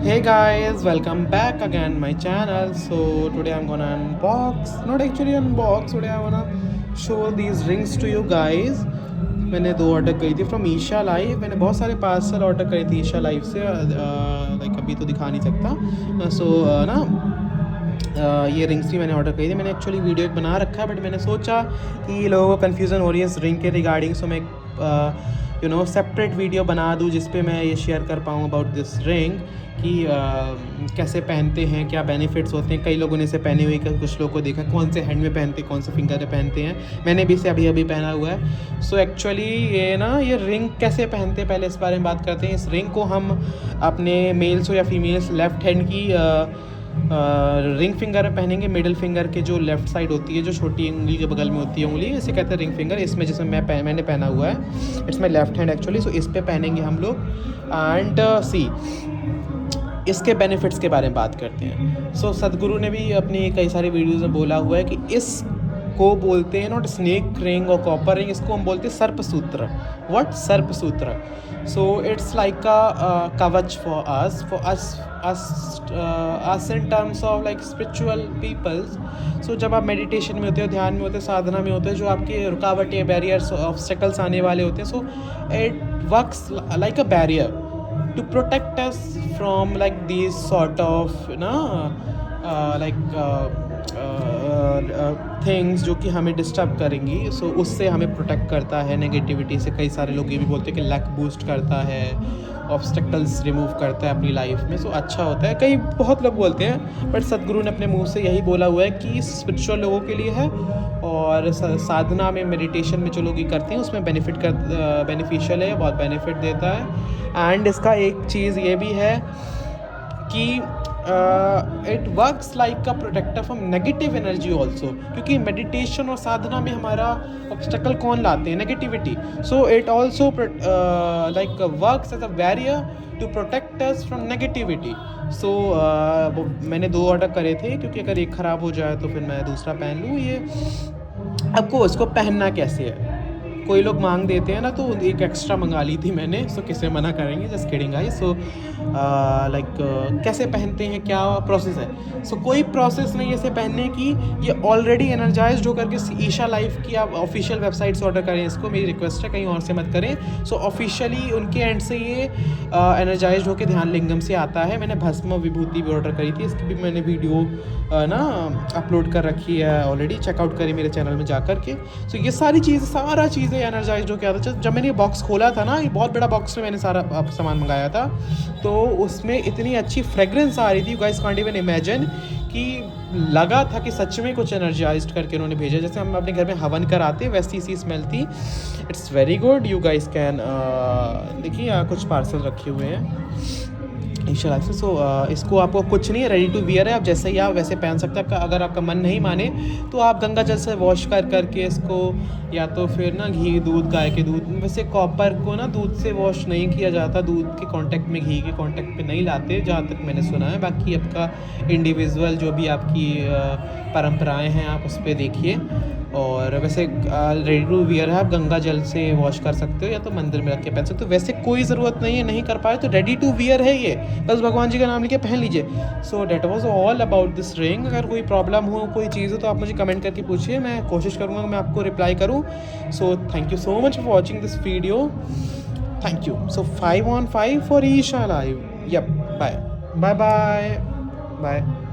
Hey guys, welcome back again my channel. So today I'm gonna unbox, not actually unbox, today I wanna show these rings to you guys. मैंने दो order करी थी from Isha live. मैंने बहुत सारे parcel order करे थे Isha live से, लाइक अभी तो दिखा नहीं सकता। ये रिंग्स भी मैंने ऑर्डर करी थी। मैंने एक्चुअली वीडियो एक बना रखा है, बट मैंने सोचा कि लोगों को कन्फ्यूज़न हो रही है इस रिंग के रिगार्डिंग, सो मैं सेपरेट वीडियो बना दूँ जिस पे मैं ये शेयर कर पाऊँ अबाउट दिस रिंग कि कैसे पहनते हैं, क्या बेनिफिट्स होते हैं। कई लोगों ने इसे पहने हुए, कुछ लोगों को देखा कौन से हैंड में पहनते हैं, कौन से फिंगर में पहनते हैं। मैंने भी इसे अभी अभी पहना हुआ है। सो एक्चुअली ये रिंग कैसे पहनते हैं, पहले इस बारे में बात करते हैं। इस रिंग को हम अपने मेल्स हो या फीमेल्स लेफ़्ट हैंड की रिंग फिंगर में पहनेंगे। मिडिल फिंगर के जो लेफ़्ट साइड होती है, जो छोटी उंगली के बगल में होती है उंगली, इसे कहते हैं रिंग फिंगर। इसमें जिसमें मैंने पहना हुआ है, it's my left hand actually. So इस पे पहनेंगे हम लोग। एंड सी इसके बेनिफिट्स के बारे में बात करते हैं। सो सदगुरु ने भी अपनी कई सारी वीडियोज़ में बोला हुआ है कि इसको बोलते हैं नॉट स्नेक रिंग और कॉपर रिंग, इसको हम बोलते हैं सर्पसूत्र। व्हाट? सर्पसूत्र। सो इट्स लाइक अ कवच for us in terms of like spiritual peoples. So जब आप मेडिटेशन में होते हो, ध्यान में होते हो, साधना में होते हो, जो आपके रुकावटें, बैरियर्स, ऑब्स्टेकल्स आने वाले होते हैं, so it works like a barrier to protect us from like these sort of things जो कि हमें डिस्टर्ब करेंगी। सो उससे हमें प्रोटेक्ट करता है नेगेटिविटी से। कई सारे लोग ये भी बोलते हैं कि लक बूस्ट करता है, ऑब्स्टेकल्स रिमूव करता है अपनी लाइफ में। सो अच्छा होता है, कई बहुत लोग बोलते हैं, बट सदगुरु ने अपने मुंह से यही बोला हुआ है कि स्पिरिचुअल लोगों के लिए है, और साधना में, मेडिटेशन में जो लोग ये करते हैं उसमें बेनिफिशियल है, बहुत बेनिफिट देता है। एंड इसका एक चीज़ ये भी है कि it works like a protector from negative energy also, क्योंकि मेडिटेशन और साधना में हमारा ऑब्स्टेकल कौन लाते हैं? Negativity. So it also like works as a barrier to protect us from negativity. So मैंने दो ऑर्डर करे थे, क्योंकि अगर एक ख़राब हो जाए तो फिर मैं दूसरा पहन लूँ। ये आपको इसको पहनना कैसे है, कोई लोग मांग देते हैं ना, तो एक एक्स्ट्रा मंगा ली थी मैंने। सो किसे मना करेंगे, just kidding guys. So like कैसे पहनते हैं, क्या प्रोसेस है? सो कोई प्रोसेस नहीं है इसे पहनने की। ये ऑलरेडी एनर्जाइज्ड होकर के ईशा लाइफ की आप ऑफिशियल वेबसाइट से ऑर्डर करें इसको, मेरी रिक्वेस्ट है, कहीं और से मत करें। सो ऑफिशियली उनके एंड से ये एनर्जाइज्ड होकर ध्यान लिंगम से आता है। मैंने भस्म विभूति भी ऑर्डर करी थी, इसकी भी मैंने वीडियो अपलोड कर रखी है ऑलरेडी, चेकआउट करें मेरे चैनल में जा कर के। सो ये सारी चीज़ें एनर्जाइज्ड होकर आता था। जब मैंने ये बॉक्स खोला था ना, ये बहुत बड़ा बॉक्स में मैंने सारा सामान मंगाया था, तो उसमें इतनी अच्छी फ्रेगरेंस आ रही थी, you guys can't even imagine, कि लगा था कि सच में कुछ एनर्जाइज्ड करके उन्होंने भेजा। जैसे हम अपने घर में हवन कराते हैं, वैसी सी स्मेल थी। It's very good. You guys can देखिए, यहाँ कुछ पार्सल रखे हुए हैं ईशा लाइफ से। सो इसको आपको कुछ नहीं है, रेडी टू वियर है, आप जैसे ही आप वैसे पहन सकते हैं। अगर आपका मन नहीं माने तो आप गंगा जल से वॉश करके इसको, या तो फिर ना घी, दूध, गाय के दूध, वैसे कॉपर को ना दूध से वॉश नहीं किया जाता, दूध के कांटेक्ट में, घी के कांटेक्ट में नहीं लाते, जहाँ तक मैंने सुना है। बाकी आपका इंडिविजुअल जो भी आपकी परंपराएं हैं, आप उस पर देखिए। और वैसे रेडी टू वियर है, आप गंगा जल से वॉश कर सकते हो, या तो मंदिर में रख के पहन सकते हो। वैसे कोई ज़रूरत नहीं है, नहीं कर पाए तो रेडी टू वियर है ये, बस भगवान जी का नाम लेके पहन लीजिए। So that was all about this ring. अगर कोई प्रॉब्लम हो, कोई चीज़ हो, तो आप मुझे कमेंट करके पूछिए, मैं कोशिश करूँगा मैं आपको रिप्लाई करूँ। So thank you so much for watching this video, thank you. So 5 on 5 for Isha live. Yep, bye bye bye bye.